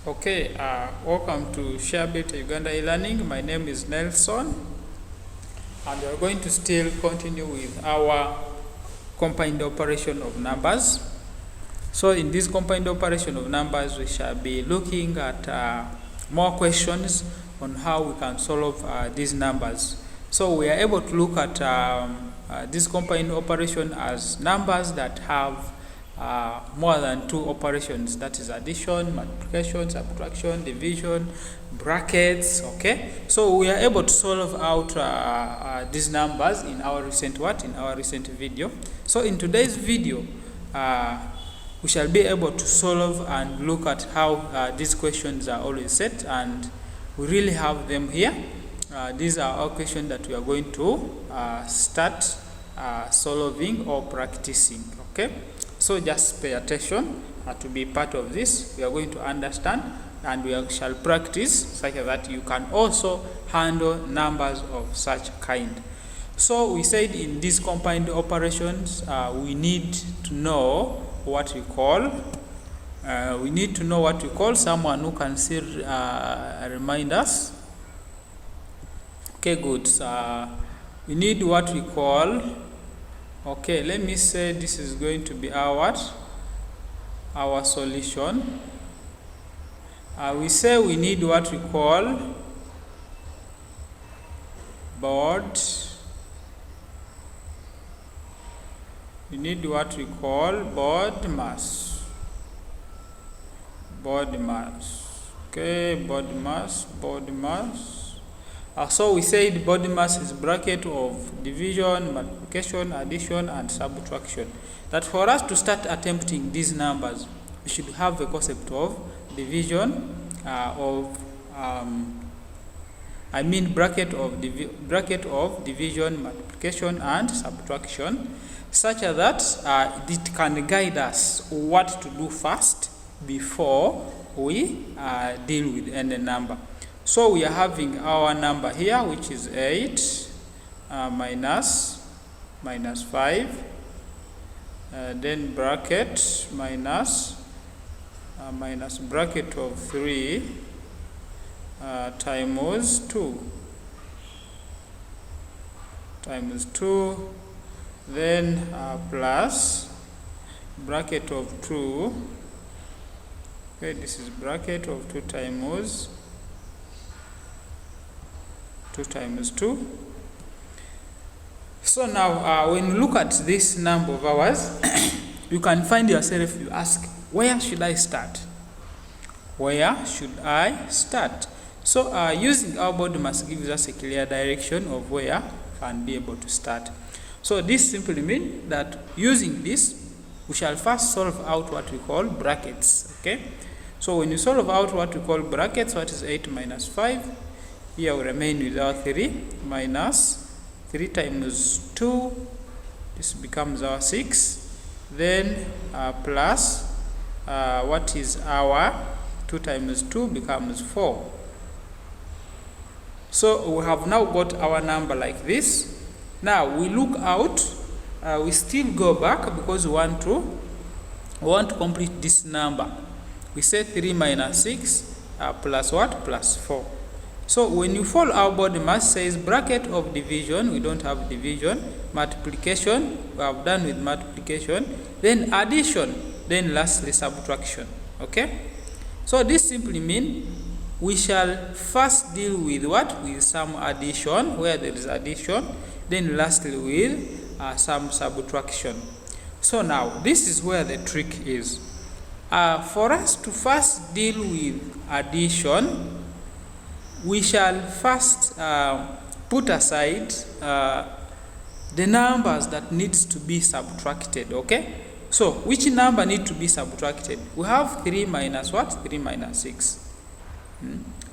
Okay, welcome to ShareBit Uganda e-learning. My name is Nelson, and we are going to still continue with our combined operation of numbers. So in this combined operation of numbers, we shall be looking at more questions on how we can solve these numbers. So we are able to look at this combined operation as numbers that have more than two operations, that is addition, multiplication, subtraction, division, brackets. Okay, so we are able to solve out these numbers in our recent video. So in today's video, we shall be able to solve and look at how these questions are always set, and we really have them here. These are our questions that we are going to start solving or practicing. Okay, so just pay attention to be part of this. We are going to understand and we shall practice such that you can also handle numbers of such kind. So we said in these combined operations, we need to know what we call someone who can still remind us. Okay, good. We need what we call, okay, let me say this is going to be our solution. We say we need what we call board. We need what we call board mass. Okay, board mass. So we said body mass is bracket of division, multiplication, addition, and subtraction. That for us to start attempting these numbers, we should have the concept of division, bracket of division, multiplication, and subtraction, such that it can guide us what to do first before we deal with any number. So we are having our number here, which is 8 minus 5, then bracket minus bracket of 3 times 2, then plus bracket of 2. Okay, this is bracket of 2 times 2. So now when you look at this number of ours, you can find yourself, you ask, where should I start? So using our board mass gives us a clear direction of where we can be able to start. So this simply means that using this, we shall first solve out what we call brackets. Okay, so when you solve out what we call brackets, what is 8 minus 5? Here we remain with our 3 minus 3 times 2. This becomes our 6. Then plus what is our 2 times 2 becomes 4. So we have now got our number like this. Now we look out. We still go back because we want to complete this number. We say 3 minus 6 plus what? Plus 4. So when you follow our body mass says bracket of division, we don't have division, multiplication, we have done with multiplication, then addition, then lastly subtraction. Okay, so this simply means we shall first deal with what? With some addition, where there is addition, then lastly with some subtraction. So now this is where the trick is. For us to first deal with addition, we shall first put aside the numbers that needs to be subtracted. Okay, so which number need to be subtracted? We have 3 minus what? 3 minus 6.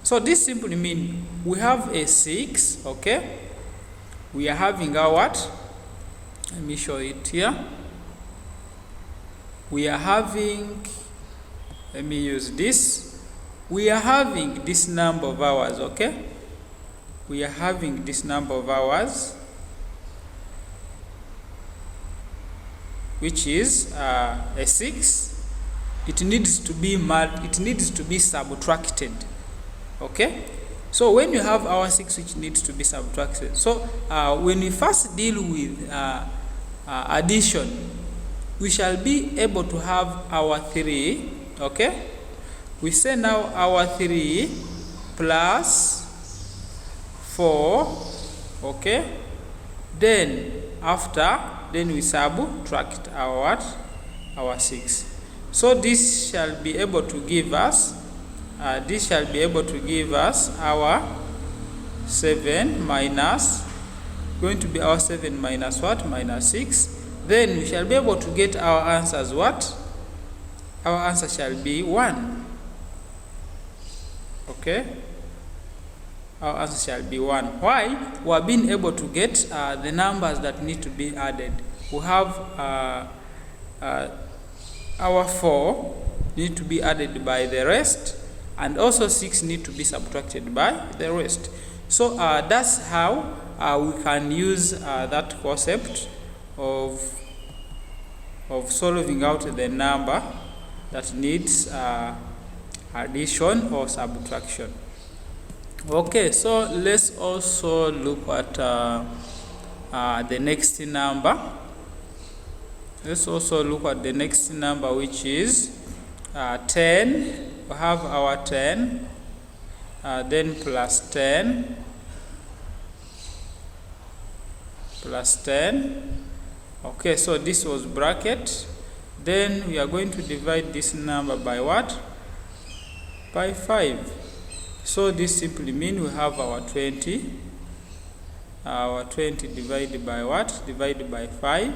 So this simply means we have a 6. Okay, we are having our what? Let me show it here. We are having, let me use this. We are having this number of hours. Okay, we are having this number of hours, which is a 6 it needs to be subtracted. Okay, so when you have our 6 which needs to be subtracted, so when we first deal with addition, we shall be able to have our 3. Okay, we say now our 3 plus 4. Okay, then we subtract our what? Our 6. So this shall be able to give us our 7 minus, going to be our 7 minus what? Minus 6. Then we shall be able to get our answers what? Our answer shall be 1. Okay, our answer shall be 1. Why? We have been able to get the numbers that need to be added. We have our 4 need to be added by the rest, and also 6 need to be subtracted by the rest. So that's how we can use that concept of solving out the number that needs addition or subtraction. Okay, so let's also look at the next number. Let's also look at the next number, which is 10. We have our 10, then plus 10, plus 10. Okay, so this was bracket. Then we are going to divide this number by what? By 5. So this simply means we have our 20. Our 20 divided by what? Divided by 5.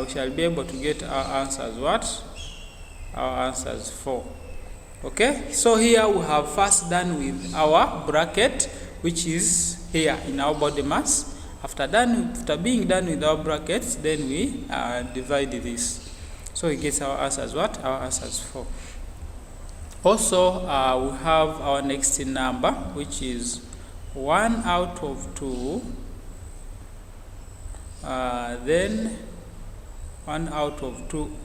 We shall be able to get our answers what? Our answers 4. Okay, so here we have first done with our bracket, which is here in our body mass. After being done with our brackets, then we divide this. So we get our answers what? Our answers 4. Also, we have our next number, which is 1 out of 2. Then 1 out of 2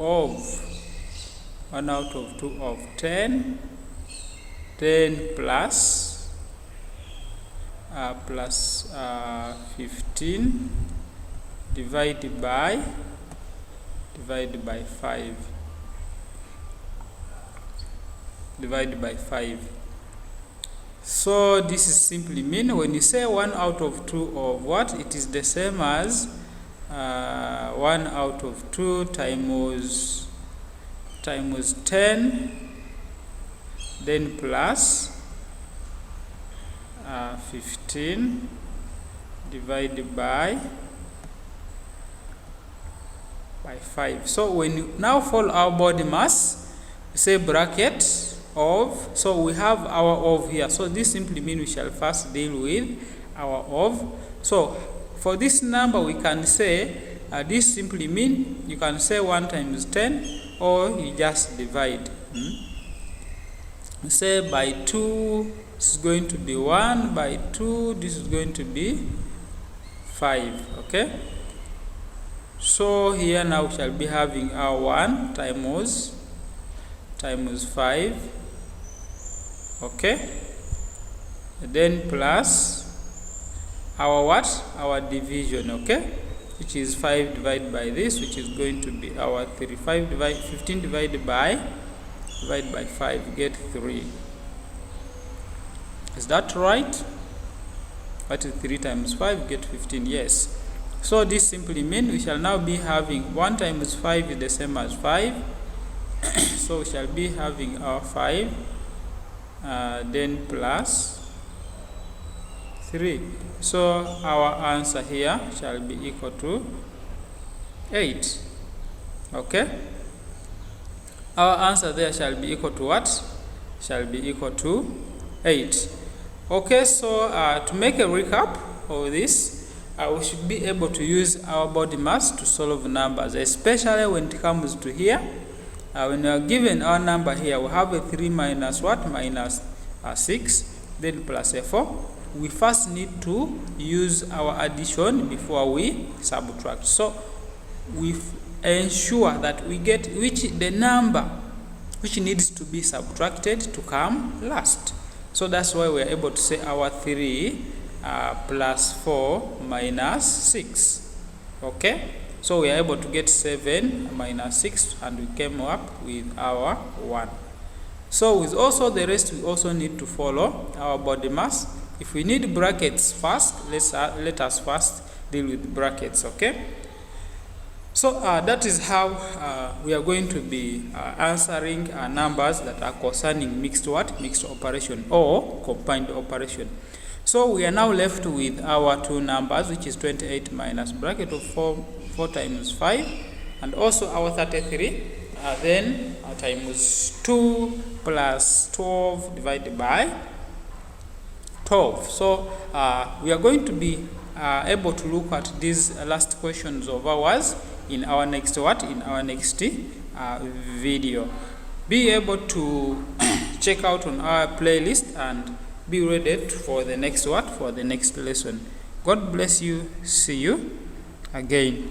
of 10. Then plus 15 divided by 5. Divided by 5. So this is simply mean when you say 1 out of 2 of what, it is the same as 1 out of 2 times 10, then plus 15 divided by 5. So when you now follow our body mass, we say bracket of, so we have our of here. So this simply means we shall first deal with our of. So for this number we can say this simply means you can say 1 times 10, or you just divide. Say by 2, this is going to be 1, by 2 this is going to be 5. Okay, so here now we shall be having our 1 times 5. Okay, then plus our what? Our division. Okay, which is 5 divided by this, which is going to be our 3. 15 divided by 5, get 3. Is that right? What is 3 times 5? Get 15. Yes. So this simply means we shall now be having 1 times 5 is the same as 5. So we shall be having our 5, then plus 3. So our answer here shall be equal to 8. Okay, our answer there shall be equal to what? Shall be equal to 8. Okay, so to make a recap of this, we should be able to use our body mass to solve numbers, especially when it comes to here. When we are given our number here, we have a 3 minus what? Minus 6, then plus a 4. We first need to use our addition before we subtract. So we ensure that we get the number which needs to be subtracted to come last. So that's why we are able to say our 3 plus 4 minus 6. Okay, so we are able to get 7 minus 6, and we came up with our 1. So with also the rest, we also need to follow our body mass. If we need brackets first, let us first deal with brackets. Okay, so that is how we are going to be answering numbers that are concerning mixed operation or combined operation. So we are now left with our two numbers, which is 28 minus bracket of 4 times 5, and also our 33, then times 2 plus 12 divided by 12. So we are going to be able to look at these last questions of ours in our next video. Be able to check out on our playlist and be ready for the next lesson. God bless you. See you again.